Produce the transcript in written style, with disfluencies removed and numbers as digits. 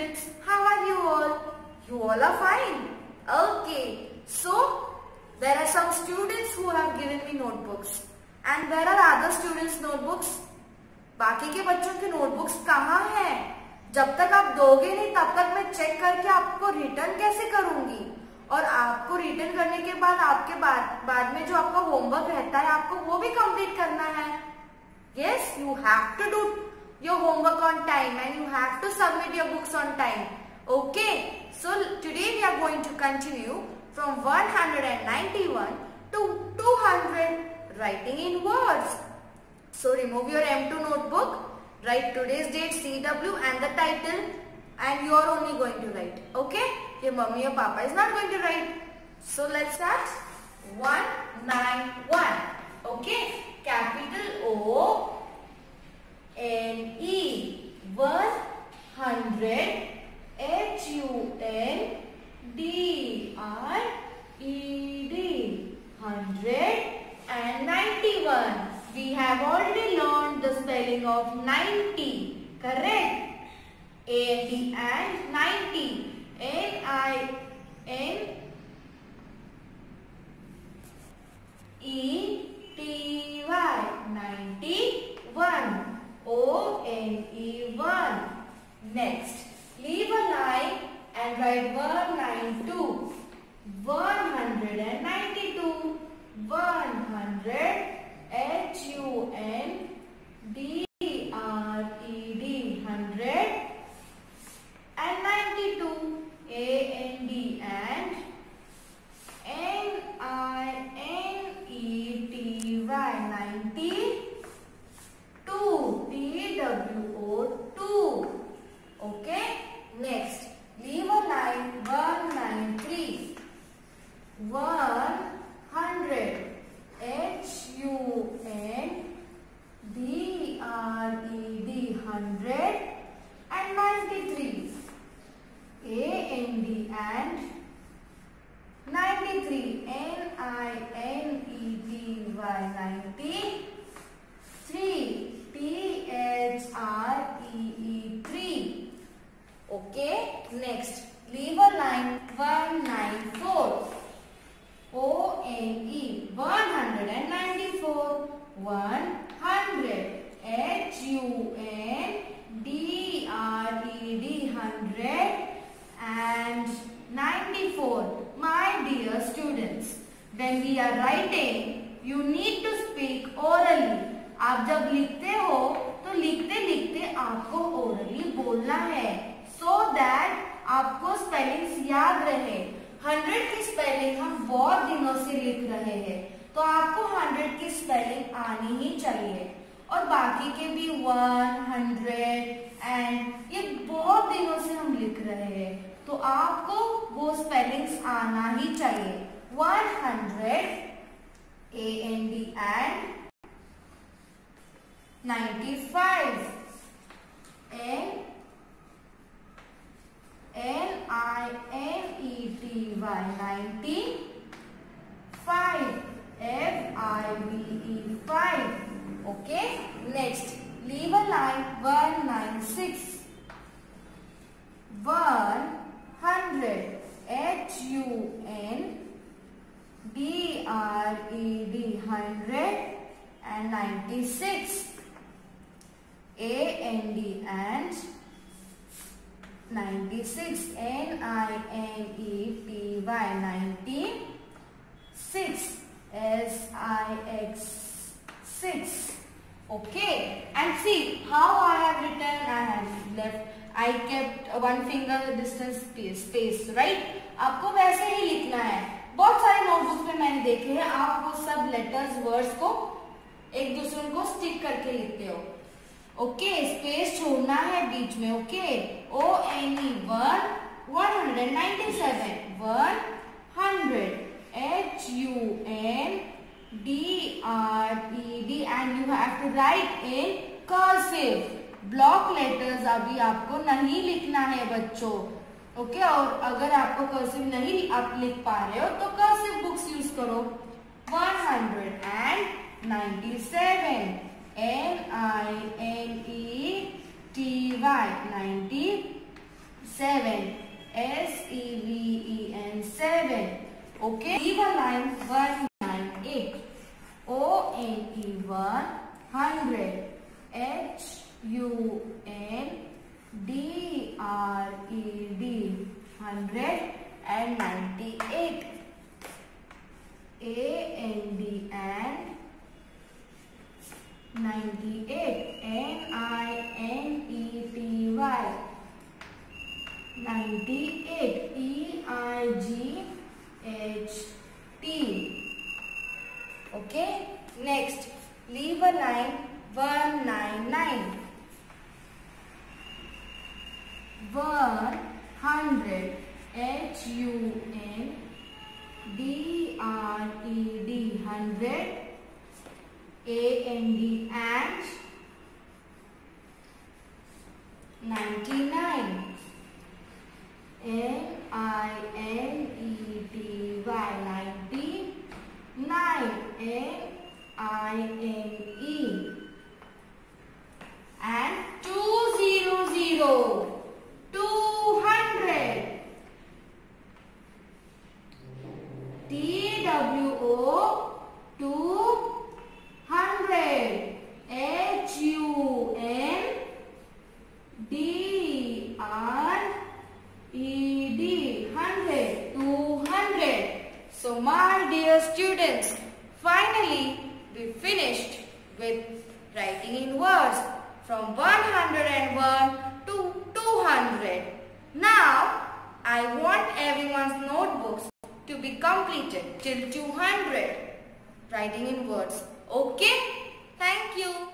students, how are you all? You all are fine. Okay, so there are some students who have given me notebooks and there are other students notebooks. बाकी के बच्चों के notebooks कहाँ हैं? जब तक आप दोगे नहीं तब तक मैं चेक करके आपको रिटर्न कैसे करूंगी? और आपको रिटर्न करने के बाद आपके बाद में जो आपका होमवर्क रहता है आपको वो भी कंप्लीट करना है. Yes, you have to do your homework on time and you have to submit your books on time. Okay, so today we are going to continue from 191 to 200 writing in words. So remove your M2 notebook, write today's date, CW and the title, and you are only going to write. Okay, your mummy or papa is not going to write. So let's start. 191. Okay, capital O N E 100, HUNDRED 191. We have already learned the spelling of 90. Correct? AND and 90. NINETY 91. ONE1. Next, leave a line and write 192. 192. 100. HUNDRED 100 and 92. AND and NINETY 92. TWO 2. Okay. Next, leave a line 193. 100. HUNDRED 100 and 93. AND and 93. NINETY 93. THREE 3. Okay. Next, leave a line 194. ONE 194. 100. HUNDRED 100 and 94. My dear students, when we are writing, you need to speak orally. आप जब लिखते हो तो लिखते लिखते आपको orally बोलना है, so that आपको स्पेलिंग्स याद रहे. 100 की स्पेलिंग हम बहुत दिनों से लिख रहे हैं, तो आपको 100 की स्पेलिंग आनी ही चाहिए. और बाकी के भी 100 एंड ये बहुत दिनों से हम लिख रहे हैं, तो आपको वो स्पेलिंग्स आना ही चाहिए. 100 AND and 95. NINETY 95. FIVE 5. Okay. Next, leave a line 196. 100. HUNDRED 100 and 96. AND and 96. NINETY 96. SIX 6. Okay, and see how I have written. I kept one finger distance space, right? आपको वैसे ही लिखना है. बहुत सारे नोटबुक में मैंने देखे हैं आप वो सब लेटर्स वर्ड्स को एक दूसरे को स्टिक करके लिखते हो. ओके, स्पेस छोड़ना है बीच में. Okay, ONE 197. 100. HUNDRED and you have to write in cursive. Block letters अभी आपको नहीं लिखना है बच्चों. ओके, और अगर आपको कर्सिव नहीं आप लिख पा रहे हो तो कर्सिव बुक्स यूज करो. 197. NINETY 97. 7. S-E-V-E-N, 7. Okay. Leave a line 198. O-N-E-1, 100. H-U-N-D-R-E-D, 198. A-N-D and 98. N-I-N-E-T-Y, 98. E-I-G-H-T. Okay. Next, leave a line 199. 100. H-U-N-D-R-E-D, 100. A-N-D and 99. N-I-N-E-T-Y, 99. N-I-N-E and 200. 200. T-W-O, 200. H-U-N-D-R-E-D, 100. 200. So my dear students, finally we finished with writing in words from 101 to 200. Now I want everyone's notebooks to be completed till 200 writing in words. Okay? Thank you.